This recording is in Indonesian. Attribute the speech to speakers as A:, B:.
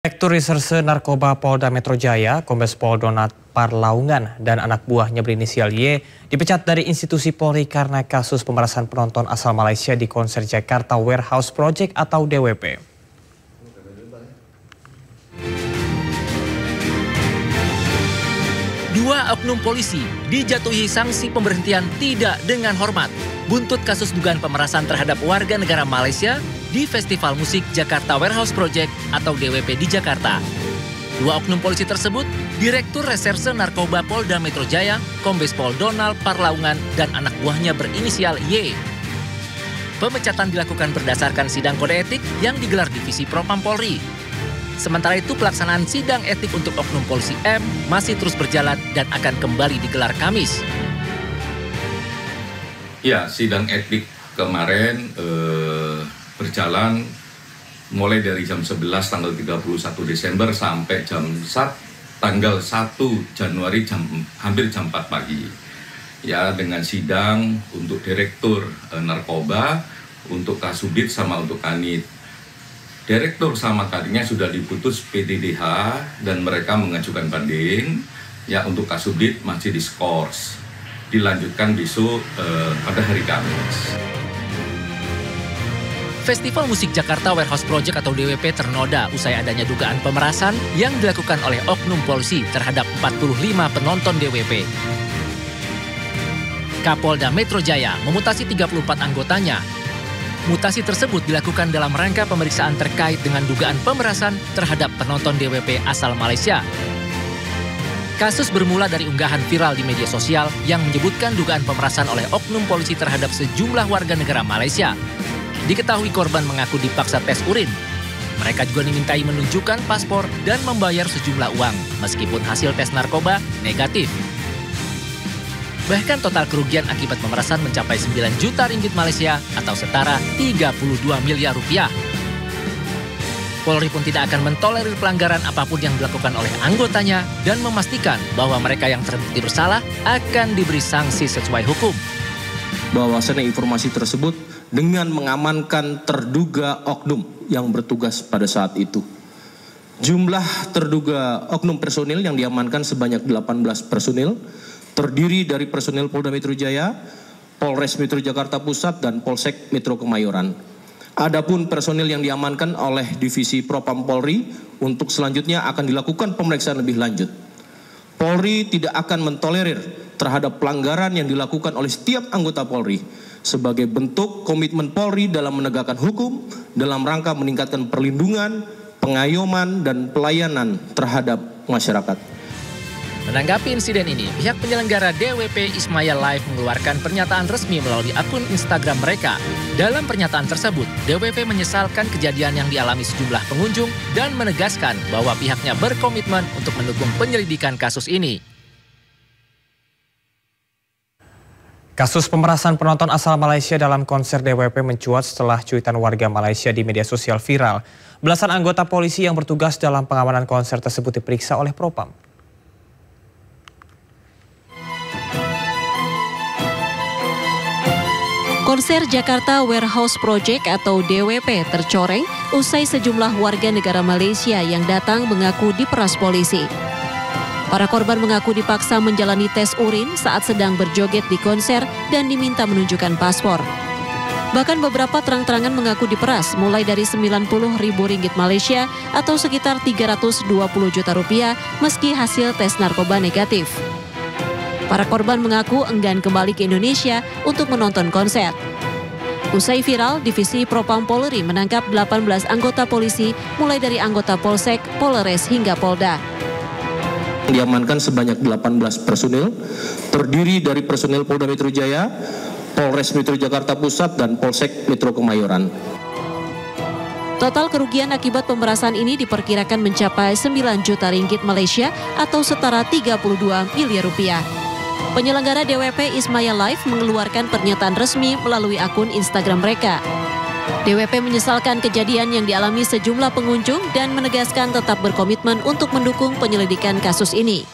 A: Direktur Reserse Narkoba Polda Metro Jaya, Kombes Pol Donald Parlaungan dan anak buahnya berinisial Y dipecat dari institusi Polri karena kasus pemerasan penonton asal Malaysia di konser Jakarta Warehouse Project atau DWP.
B: Dua oknum polisi dijatuhi sanksi pemberhentian tidak dengan hormat buntut kasus dugaan pemerasan terhadap warga negara Malaysia di Festival Musik Jakarta Warehouse Project atau DWP di Jakarta. Dua oknum polisi tersebut, Direktur Reserse Narkoba Polda Metro Jaya, Kombes Pol Donald Parlaungan dan anak buahnya berinisial Y. Pemecatan dilakukan berdasarkan sidang kode etik yang digelar Divisi Propam Polri. Sementara itu pelaksanaan sidang etik untuk oknum polisi M masih terus berjalan dan akan kembali digelar Kamis.
C: Ya, sidang etik kemarin berjalan mulai dari jam 11 tanggal 31 Desember sampai tanggal 1 Januari hampir jam 4 pagi. Ya, dengan sidang untuk Direktur Narkoba, untuk Kasubdit sama untuk Kanit. Direktur sama Kadinnya sudah diputus PDDH dan mereka mengajukan banding. Ya, untuk Kasubdit masih diskors. Dilanjutkan besok pada hari Kamis.
B: Festival Musik Jakarta Warehouse Project atau DWP ternoda usai adanya dugaan pemerasan yang dilakukan oleh oknum polisi terhadap 45 penonton DWP. Kapolda Metro Jaya memutasi 34 anggotanya. Mutasi tersebut dilakukan dalam rangka pemeriksaan terkait dengan dugaan pemerasan terhadap penonton DWP asal Malaysia. Kasus bermula dari unggahan viral di media sosial yang menyebutkan dugaan pemerasan oleh oknum polisi terhadap sejumlah warga negara Malaysia. Diketahui korban mengaku dipaksa tes urin. Mereka juga dimintai menunjukkan paspor dan membayar sejumlah uang, meskipun hasil tes narkoba negatif. Bahkan total kerugian akibat pemerasan mencapai 9 juta ringgit Malaysia atau setara 32 miliar rupiah. Polri pun tidak akan mentolerir pelanggaran apapun yang dilakukan oleh anggotanya dan memastikan bahwa mereka yang terbukti bersalah akan diberi sanksi sesuai hukum.
D: Bahwasannya informasi tersebut dengan mengamankan terduga oknum yang bertugas pada saat itu. Jumlah terduga oknum personil yang diamankan sebanyak 18 personil, terdiri dari personil Polda Metro Jaya, Polres Metro Jakarta Pusat, dan Polsek Metro Kemayoran. Adapun personil yang diamankan oleh Divisi Propam Polri untuk selanjutnya akan dilakukan pemeriksaan lebih lanjut. Polri tidak akan mentolerir terhadap pelanggaran yang dilakukan oleh setiap anggota Polri sebagai bentuk komitmen Polri dalam menegakkan hukum dalam rangka meningkatkan perlindungan, pengayoman, dan pelayanan terhadap masyarakat.
B: Menanggapi insiden ini, pihak penyelenggara DWP Ismaya Live mengeluarkan pernyataan resmi melalui akun Instagram mereka. Dalam pernyataan tersebut, DWP menyesalkan kejadian yang dialami sejumlah pengunjung dan menegaskan bahwa pihaknya berkomitmen untuk mendukung penyelidikan kasus ini.
A: Kasus pemerasan penonton asal Malaysia dalam konser DWP mencuat setelah cuitan warga Malaysia di media sosial viral. Belasan anggota polisi yang bertugas dalam pengamanan konser tersebut diperiksa oleh Propam.
E: Konser Jakarta Warehouse Project atau DWP tercoreng usai sejumlah warga negara Malaysia yang datang mengaku diperas polisi. Para korban mengaku dipaksa menjalani tes urin saat sedang berjoget di konser dan diminta menunjukkan paspor. Bahkan beberapa terang-terangan mengaku diperas mulai dari 90 ribu ringgit Malaysia atau sekitar 320 juta rupiah meski hasil tes narkoba negatif. Para korban mengaku enggan kembali ke Indonesia untuk menonton konser. Usai viral, Divisi Propam Polri menangkap 18 anggota polisi mulai dari anggota Polsek, Polres hingga Polda.
D: Diamankan sebanyak 18 personil, terdiri dari personil Polda Metro Jaya, Polres Metro Jakarta Pusat, dan Polsek Metro Kemayoran.
E: Total kerugian akibat pemerasan ini diperkirakan mencapai 9 juta ringgit Malaysia atau setara 32 miliar rupiah. Penyelenggara DWP Ismaya Live mengeluarkan pernyataan resmi melalui akun Instagram mereka. DWP menyesalkan kejadian yang dialami sejumlah pengunjung dan menegaskan tetap berkomitmen untuk mendukung penyelidikan kasus ini.